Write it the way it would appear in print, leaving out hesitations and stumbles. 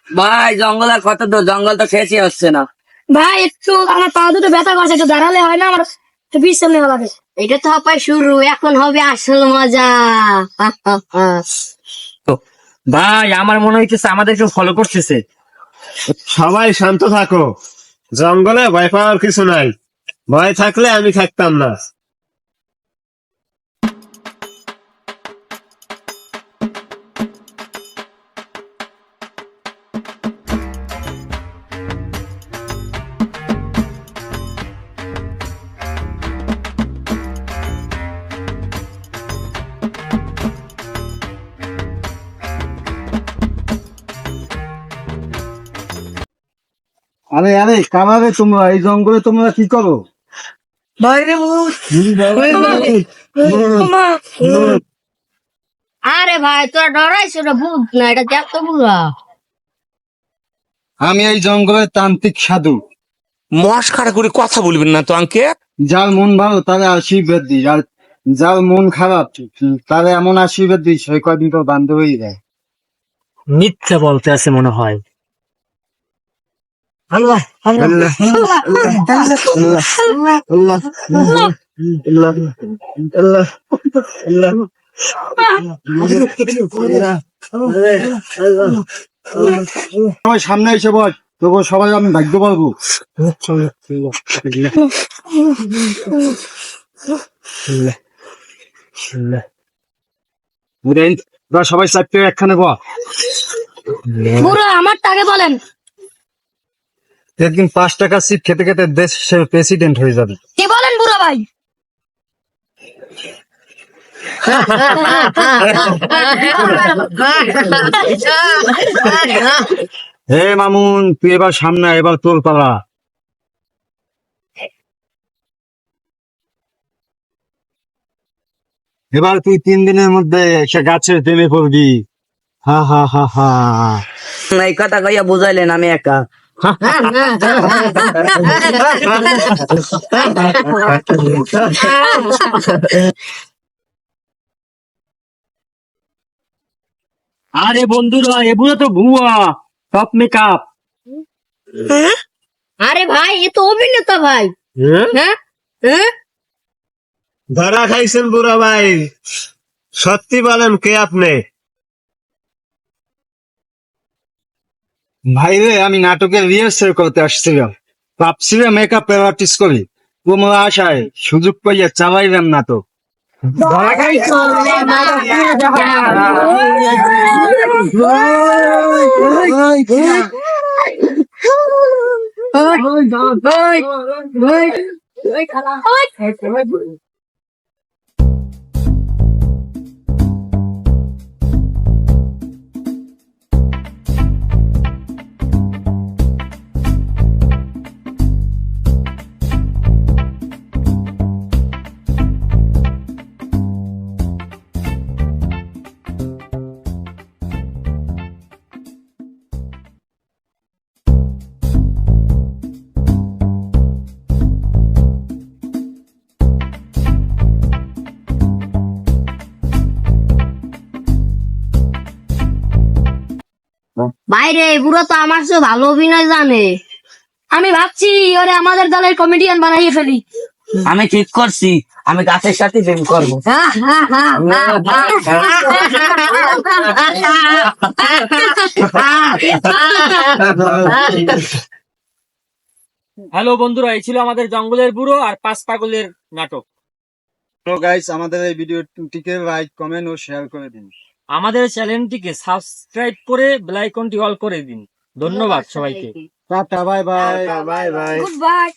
ভাই জঙ্গলের কথা তো, জঙ্গল তো শেষই হচ্ছে না। ভাই একটু আমার পা দুটো ব্যথা করছে, একটু দাঁড়ালে হয় না? আমার বিশ্রাম নেওয়া লাগে। এটা তো আপাই শুরু, এখন হবে আসল মজা। ভাই আমার মনে হইতেছে আমাদের কেউ ফলো করতেছে। সবাই শান্ত থাকো, জঙ্গলে ভয় পাওয়ার কিছু নাই। ভয় থাকলে আমি থাকতাম না। আরে আরে কামারে, তোমরা এই জঙ্গলে তোমরা কি করো? বাইরে আরে ভাই তোরা ডরাইছ, ওটা ভূত না, এটা দেখতো বুড়া। আমি এই জঙ্গলের তান্ত্রিক সাধু। মস্কারা করে কথা বলবেন না তো আঙ্কেল। যার মন ভালো তারে আশীর্বাদ দিই, আর যার মন খারাপ তারে এমন আশীর্বাদ দিই সে কয়দিন তো বান্ধব হয়ে যায়। মিথ্যা বলতে আছে মনে হয়। আল্লাহ আল্লাহ আল্লাহ আল্লাহ আল্লাহ সবাই সামনে এসে বল, তবু সবাই আমি ভাগ্য পারবো। সবাই চারটে একখানে বল। বুড়ো আমার টাকে বলেন। একদিন 5 টাকা সিট খেতে খেতে দেশের প্রেসিডেন্ট হয়ে যাবে। কি বলেন বুড়ো ভাই? হে মামুন, তুই এবার সামনে আয়, এবার তোর পালা। এবার তুই 3 দিনের মধ্যে একটা গাছের প্রেমে পড়বি। হা হা হা হা। এই কথা কইয়া বুঝাইলেন আমি একা। আরে বন্ধুরা, এগুলো তো ভুয়া, সব মেকআপ। আরে ভাই এ তো অভিনেতা ভাই। হ্যাঁ হ্যাঁ, ধরা খাইছেন বুড়া ভাই, সত্যি বলেন কে আপনি? ভাইরে, আমি নাটকের রিহার্সেল করতে আসছিলাম, ভাবছিলাম মেকআপ প্র্যাকটিস করি। তোমরা আশায় সুযোগ পাইয়া চালাইলাম নাটক। বাইরে বুড়া তো আমার চেয়ে ভালো অভিনয় জানে। আমি ভাবছি ওরে আমাদের দলের কমেডিয়ান বানাইয়ে ফেলি। আমি ঠিক করছি, আমি গাছের সাথে প্রেম করবো। হ্যালো বন্ধুরা, এই ছিল আমাদের জঙ্গলের বুড়ো আর 5 পাগলের নাটক। তো গাইস, আমাদের এই ভিডিওটিকে লাইক, কমেন্ট ও শেয়ার করে দিন। আমাদের চ্যানেলটিকে সাবস্ক্রাইব করে বেল আইকনটি অল করে দিন। ধন্যবাদ সবাইকে। Tata, bye bye. Bye bye. Good bye.